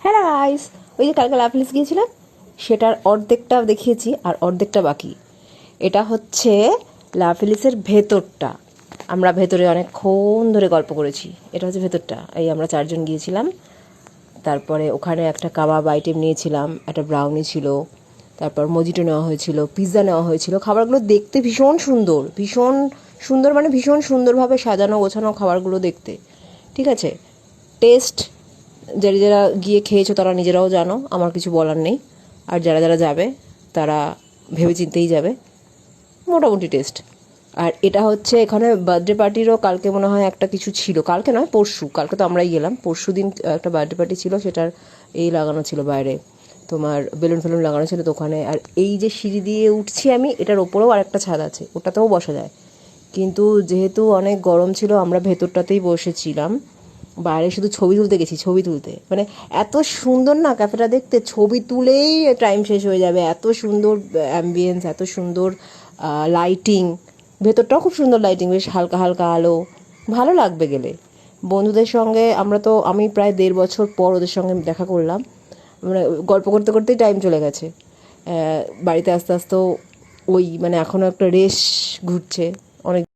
Hello guys, ওই যে কালকে লাভলিস গিয়েছিলাম সেটার অর্ধেকটা দেখিয়েছি আর অর্ধেকটা বাকি। এটা হচ্ছে লাভলিসের ভেতরটা। আমরা ভেতরে অনেকক্ষণ ধরে গল্প করেছি। এটা হচ্ছে ভেতরটা। এই আমরা 4 জন গিয়েছিলাম। তারপরে ওখানে একটা কাবাব আইটেম নিয়েছিলাম, একটা ব্রাউনি ছিল, তারপর মজিটো নেওয়া হয়েছিল, পিৎজা নেওয়া হয়েছিল। খাবারগুলো দেখতে ভীষণ সুন্দর, ভীষণ সুন্দর, মানে ভীষণ সুন্দরভাবে সাজানো গোছানো খাবারগুলো দেখতে। ঠিক আছে, টেস্ট যারা যারা গিয়ে খেয়েছো তারা নিজেরাও জানো, আমার কিছু বলার নেই। আর যারা যারা যাবে তারা ভেবে চিন্তেই যাবে। মোটামুটি টেস্ট। আর এটা হচ্ছে এখানে বার্থডে পার্টিরও কালকে মনে হয় একটা কিছু ছিল, কালকে নয় পরশু, কালকে তো আমরাই গেলাম, পরশু দিন একটা বার্থডে পার্টি ছিল, সেটার এই লাগানো ছিল বাইরে, তোমার বেলুন ফেলুন লাগানো ছিল তো ওখানে। আর এই যে সিঁড়ি দিয়ে উঠছি আমি, এটার ওপরেও আরেকটা ছাদ আছে, ওটাতেও বসা যায়। কিন্তু যেহেতু অনেক গরম ছিল আমরা ভেতরটাতেই বসেছিলাম। বাইরে শুধু ছবি তুলতে গেছি, ছবি তুলতে, মানে এত সুন্দর না ক্যাফেটা দেখতে, ছবি তুলেই টাইম শেষ হয়ে যাবে। এত সুন্দর অ্যাম্বিয়েন্স, এত সুন্দর লাইটিং, ভেতরটাও খুব সুন্দর লাইটিং, বেশ হালকা হালকা আলো, ভালো লাগবে গেলে। বন্ধুদের সঙ্গে আমি প্রায় 1.5 বছর পর ওদের সঙ্গে দেখা করলাম। মানে গল্প করতে করতেই টাইম চলে গেছে। বাড়িতে আস্তে আস্তেও ওই মানে এখনও একটা রেশ ঘুরছে অনেক।